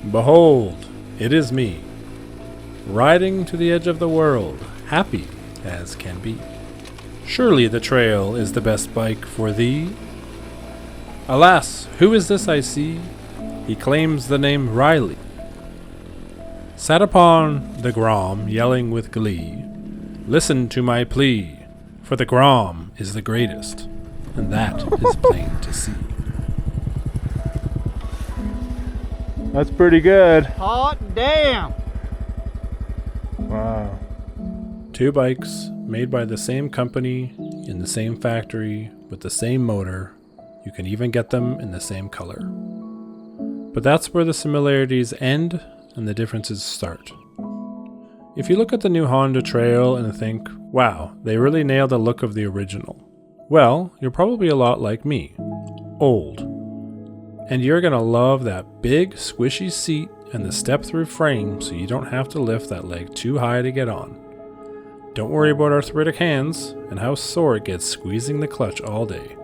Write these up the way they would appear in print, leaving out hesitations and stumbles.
Behold, it is me, riding to the edge of the world, happy as can be. Surely the trail is the best bike for thee. Alas, who is this I see? He claims the name Riley. Sat upon the Grom, yelling with glee, listen to my plea, for the Grom is the greatest, and that is plain to see. That's pretty good. Hot damn! Wow. Two bikes made by the same company, in the same factory, with the same motor. You can even get them in the same color. But that's where the similarities end and the differences start. If you look at the new Honda Trail and think, wow, they really nailed the look of the original. Well, you're probably a lot like me, old. And you're gonna love that big squishy seat and the step-through frame so you don't have to lift that leg too high to get on. Don't worry about arthritic hands and how sore it gets squeezing the clutch all day.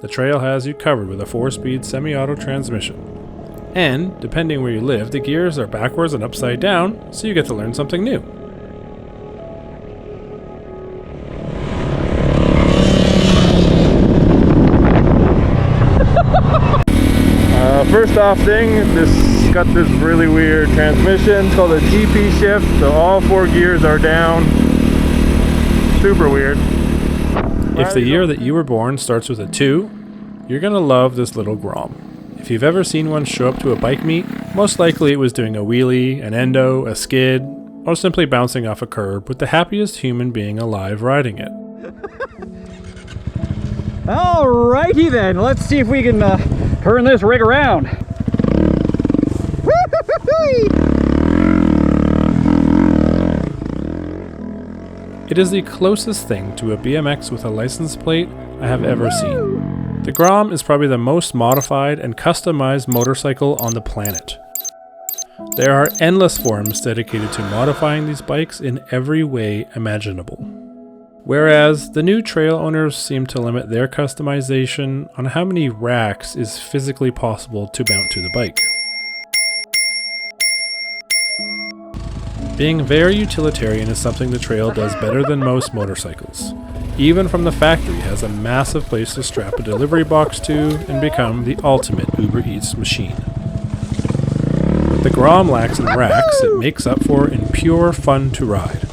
The Trail has you covered with a 4-speed semi-auto transmission. And, depending where you live, the gears are backwards and upside down, so you get to learn something new. First off thing, this got this really weird transmission. It's called a GP shift, so all 4 gears are down. Super weird. If the year that you were born starts with a 2, you're gonna love this little Grom. If you've ever seen one show up to a bike meet, most likely it was doing a wheelie, an endo, a skid, or simply bouncing off a curb with the happiest human being alive riding it. Alrighty then, let's see if we can turn this rig around. It is the closest thing to a BMX with a license plate I have ever seen. The Grom is probably the most modified and customized motorcycle on the planet. There are endless forums dedicated to modifying these bikes in every way imaginable. Whereas the new trail owners seem to limit their customization on how many racks is physically possible to mount to the bike. Being very utilitarian is something the Trail does better than most motorcycles. Even from the factory, it has a massive place to strap a delivery box to and become the ultimate Uber Eats machine. What the Grom lacks in racks, it makes up for in pure fun to ride.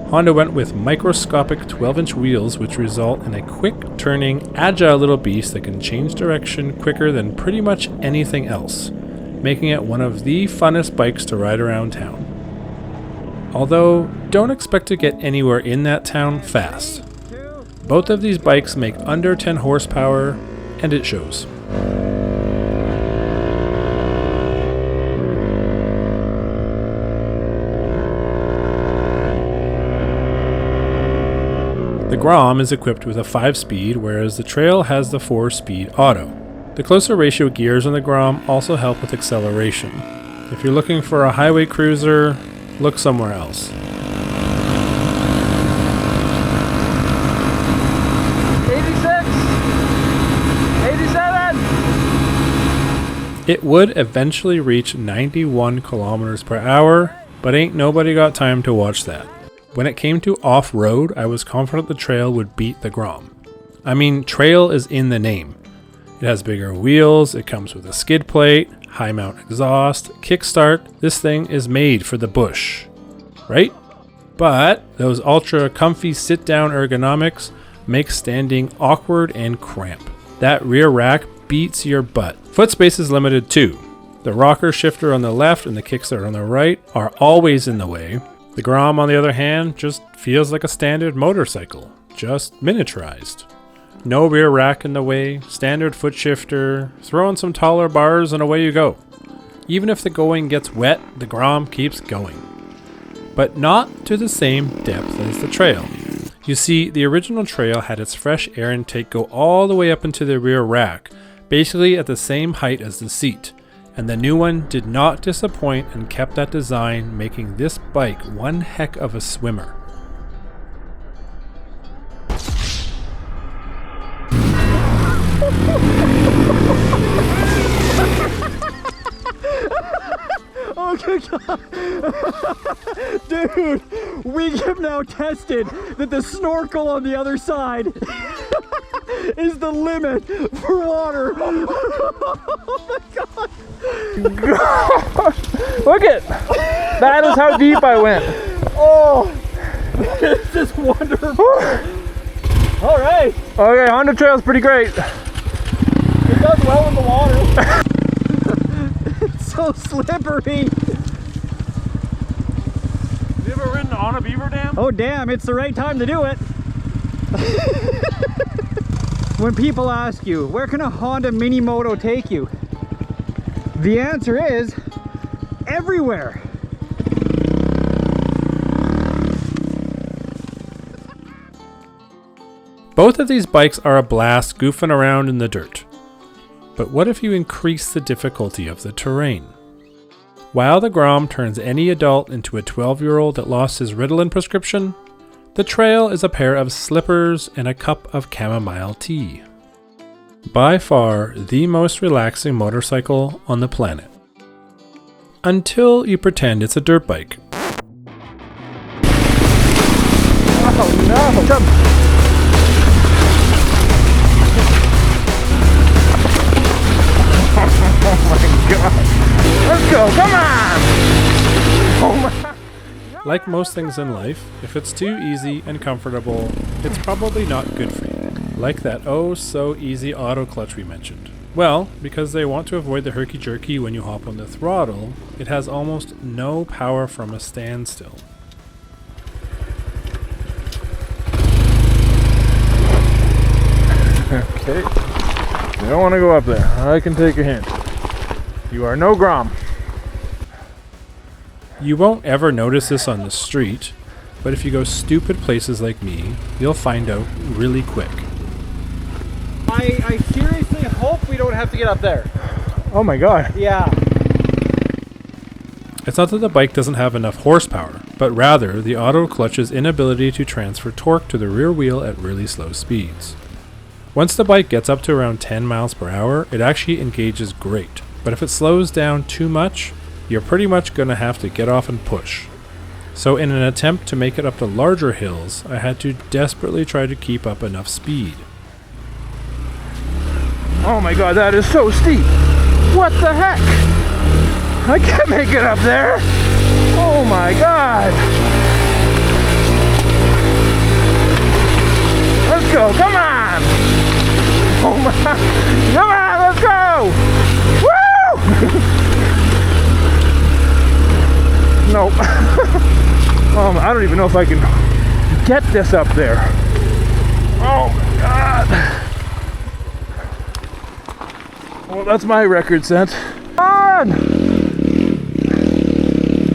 Honda went with microscopic 12-inch wheels, which result in a quick-turning, agile little beast that can change direction quicker than pretty much anything else, making it one of the funnest bikes to ride around town. Although, don't expect to get anywhere in that town fast. Both of these bikes make under 10 horsepower, and it shows. The Grom is equipped with a 5-speed, whereas the Trail has the 4-speed auto. The closer ratio gears on the Grom also help with acceleration. If you're looking for a highway cruiser, look somewhere else. 86, 87. It would eventually reach 91 kilometers per hour, but ain't nobody got time to watch that. When it came to off-road, I was confident the Trail would beat the Grom. I mean, Trail is in the name. It has bigger wheels, it comes with a skid plate, high mount exhaust, kickstart. This thing is made for the bush, right? But those ultra comfy sit-down ergonomics make standing awkward and cramp. That rear rack beats your butt. Foot space is limited too. The rocker shifter on the left and the kickstart on the right are always in the way. The Grom, on the other hand, just feels like a standard motorcycle, just miniaturized. No rear rack in the way, standard foot shifter, throw in some taller bars and away you go. Even if the going gets wet, the Grom keeps going. But not to the same depth as the Trail. You see, the original Trail had its fresh air intake go all the way up into the rear rack, basically at the same height as the seat. And the new one did not disappoint and kept that design, making this bike one heck of a swimmer. Dude, we have now tested that the snorkel on the other side is the limit for water. Oh my god. Look it! That is how deep I went. Oh, this is wonderful. All right. Okay, Honda Trail's pretty great. It does well in the water. It's so slippery. Have you ever ridden on a beaver dam? Oh damn, it's the right time to do it. When people ask you, where can a Honda Mini Moto take you? The answer is, everywhere. Both of these bikes are a blast goofing around in the dirt. But what if you increase the difficulty of the terrain? While the Grom turns any adult into a 12-year-old that lost his Ritalin prescription, the Trail is a pair of slippers and a cup of chamomile tea. By far the most relaxing motorcycle on the planet. Until you pretend it's a dirt bike. Oh no! Oh my god! Let's go! Come on! Oh my! Like most things in life, if it's too easy and comfortable, it's probably not good for you. Like that oh so easy auto clutch we mentioned. Well, because they want to avoid the herky-jerky when you hop on the throttle, it has almost no power from a standstill. Okay. You don't want to go up there. I can take a hint. You are no Grom. You won't ever notice this on the street, but if you go stupid places like me, you'll find out really quick. I seriously hope we don't have to get up there. Oh my god. Yeah. It's not that the bike doesn't have enough horsepower, but rather the auto clutch's inability to transfer torque to the rear wheel at really slow speeds. Once the bike gets up to around 10 miles per hour, it actually engages great, but if it slows down too much, you're pretty much going to have to get off and push. So in an attempt to make it up to larger hills, I had to desperately try to keep up enough speed. Oh my god, that is so steep. What the heck? I can't make it up there. Oh my god. Let's go, come on. Oh my, come on, let's go. Woo! Nope. I don't even know if I can get this up there. Oh my god. Well, that's my record set. On!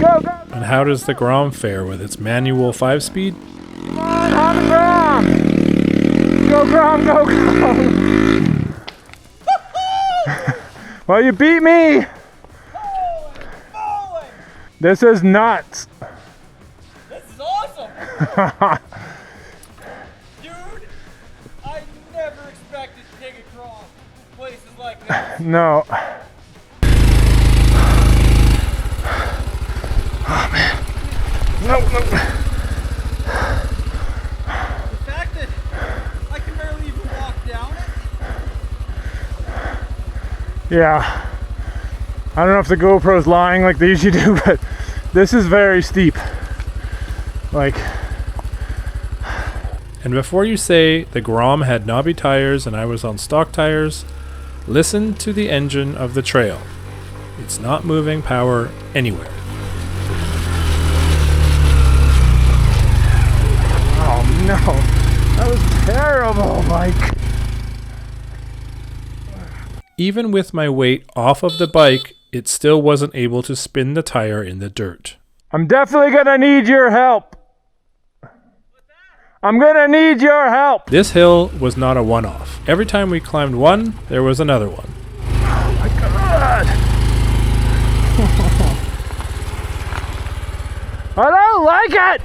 Go, go! And how does the Grom fare with its manual 5-speed? Come on, Honda Grom! Go, Grom, go, Grom! Well, you beat me! This is nuts! This is awesome! Dude, I never expected to take a Grom to places like this. No. Oh man. No. The fact that I can barely even walk down it. Yeah. I don't know if the GoPro's lying like they usually do, but this is very steep. Like. And before you say the Grom had knobby tires and I was on stock tires, listen to the engine of the Trail. It's not moving power anywhere. Oh no, that was terrible, Mike. Even with my weight off of the bike, it still wasn't able to spin the tire in the dirt. I'm definitely gonna need your help. I'm gonna need your help. This hill was not a one-off. Every time we climbed one, there was another one. Oh my god. I don't like it.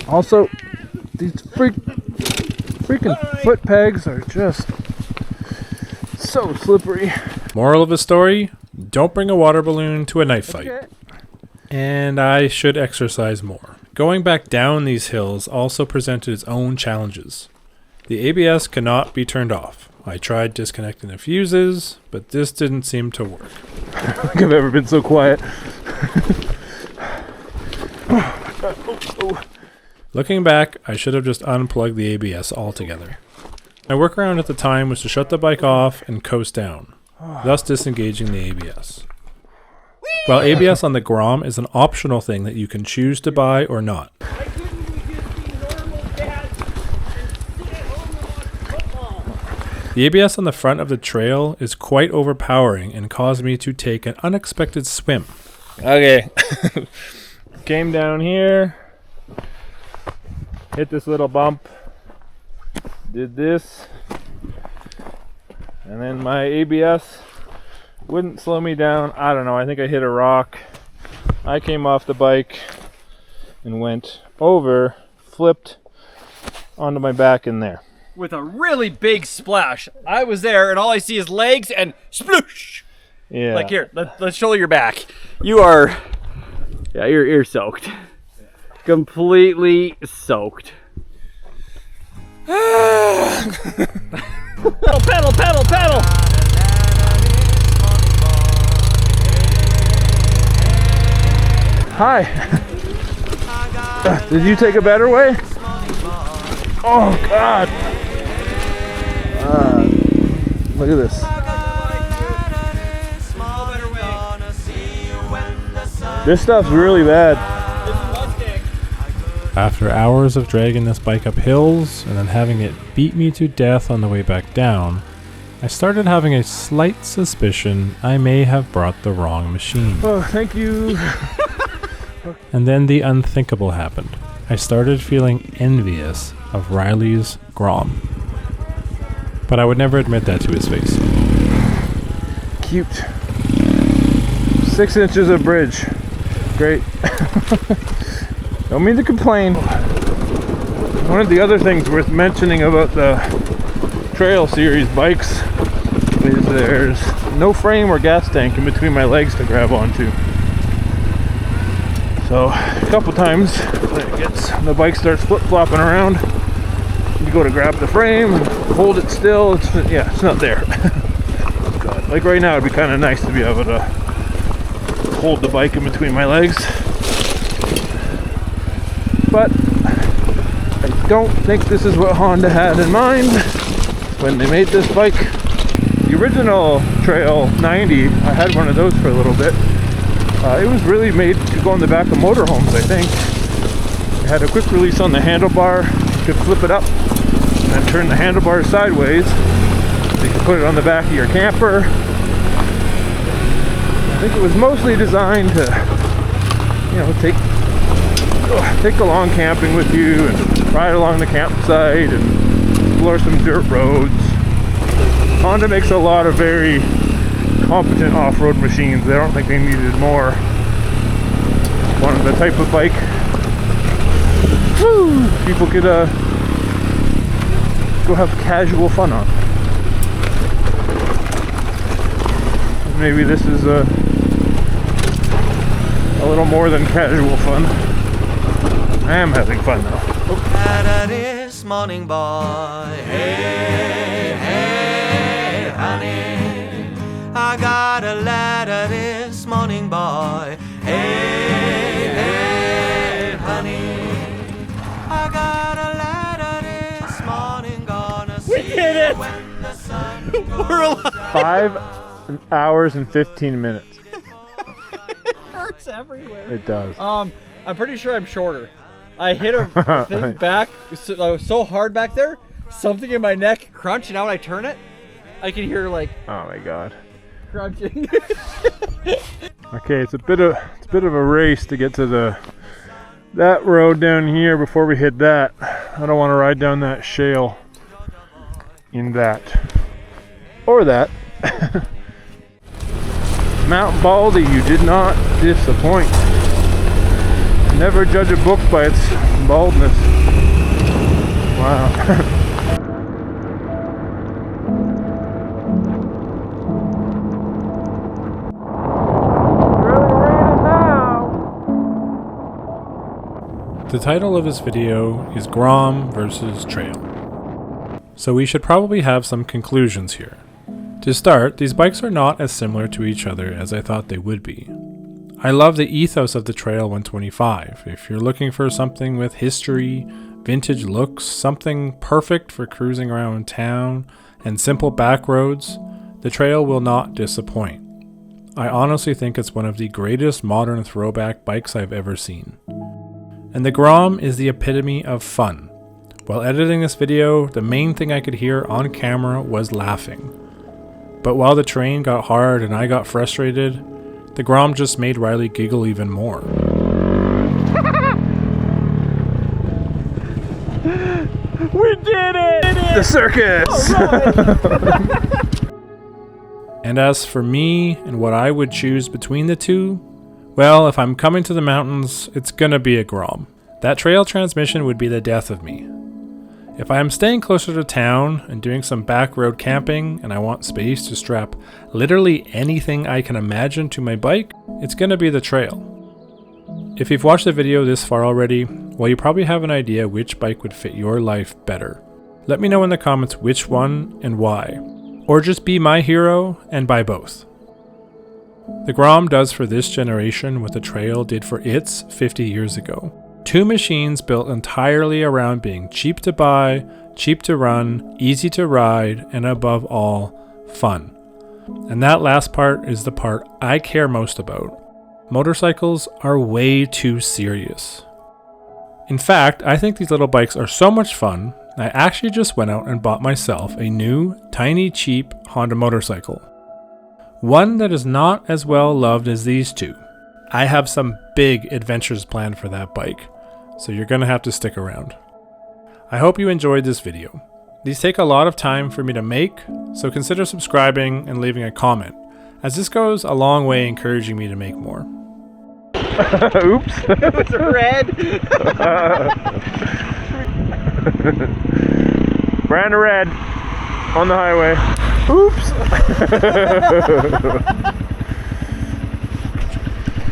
Also, these freaking foot pegs are just so slippery. Moral of the story, don't bring a water balloon to a knife fight. Okay. And I should exercise more. Going back down these hills also presented its own challenges. The ABS cannot be turned off. I tried disconnecting the fuses, but this didn't seem to work. I don't think I've ever been so quiet. Looking back, I should have just unplugged the ABS altogether. My workaround at the time was to shut the bike off and coast down, thus disengaging the ABS. While ABS on the Grom is an optional thing that you can choose to buy or not. The ABS on the front of the trail is quite overpowering and caused me to take an unexpected swim. Okay. Came down here, hit this little bump, did this, and then my ABS wouldn't slow me down. I don't know, I think I hit a rock. I came off the bike and went over, flipped onto my back in there. With a really big splash. I was there and all I see is legs and sploosh. Yeah. Like here, let's show your back. You are, yeah, you're soaked. Completely soaked. Pedal, pedal, pedal. Hi. Did you take a better way? Oh God. Look at this. This stuff's really bad. After hours of dragging this bike up hills and then having it beat me to death on the way back down, I started having a slight suspicion I may have brought the wrong machine. Oh, thank you. And then the unthinkable happened. I started feeling envious of Riley's Grom. But I would never admit that to his face. Cute. 6 inches of bridge. Great. Don't mean to complain. One of the other things worth mentioning about the Trail Series bikes is there's no frame or gas tank in between my legs to grab onto. So a couple times when the bike starts flip-flopping around, you go to grab the frame, hold it still, it's not there. God, like right now it'd be kind of nice to be able to hold the bike in between my legs. But I don't think this is what Honda had in mind when they made this bike. The original Trail 90, I had one of those for a little bit. It was really made to go on the back of motorhomes, I think. It had a quick release on the handlebar. You could flip it up and then turn the handlebars sideways. You could put it on the back of your camper. I think it was mostly designed to, take along camping with you and ride along the campsite and explore some dirt roads. Honda makes a lot of very competent off-road machines. I don't think they needed more. One of the type of bike people could go have casual fun on. Maybe this is a little more than casual fun. I am having fun though. Ladder this morning, boy. Hey, hey, honey. I got a ladder this morning, boy. Hey, hey, honey. I got a ladder this morning, gonna see did it! when the sun We're alive. 5 hours and 15 minutes. It hurts everywhere. It does. I'm pretty sure I'm shorter. I hit a thing back so hard back there, something in my neck crunched, and now when I turn it, I can hear like Oh my God. crunching. Okay, it's a bit of a race to get to that road down here before we hit that. I don't want to ride down that shale in that or that. Mount Baldy, you did not disappoint. Never judge a book by its baldness. Wow. The title of this video is Grom versus Trail. So we should probably have some conclusions here. To start, these bikes are not as similar to each other as I thought they would be. I love the ethos of the Trail 125. If you're looking for something with history, vintage looks, something perfect for cruising around town, and simple back roads, the Trail will not disappoint. I honestly think it's one of the greatest modern throwback bikes I've ever seen. And the Grom is the epitome of fun. While editing this video, the main thing I could hear on camera was laughing. But while the terrain got hard and I got frustrated, the Grom just made Riley giggle even more. We did it! The circus! And as for me and what I would choose between the two, well, if I'm coming to the mountains, it's gonna be a Grom. That Trail transmission would be the death of me. If I am staying closer to town and doing some back road camping and I want space to strap literally anything I can imagine to my bike, it's gonna be the Trail. If you've watched the video this far already, well, you probably have an idea which bike would fit your life better. Let me know in the comments which one and why. Or just be my hero and buy both. The Grom does for this generation what the Trail did for its 50 years ago. Two machines built entirely around being cheap to buy, cheap to run, easy to ride, and above all, fun. And that last part is the part I care most about. Motorcycles are way too serious. In fact, I think these little bikes are so much fun, I actually just went out and bought myself a new, tiny, cheap Honda motorcycle. One that is not as well loved as these two. I have some big adventures planned for that bike, so you're gonna have to stick around. I hope you enjoyed this video. These take a lot of time for me to make, so consider subscribing and leaving a comment, as this goes a long way encouraging me to make more. Oops. It's red. Brand red on the highway. Oops.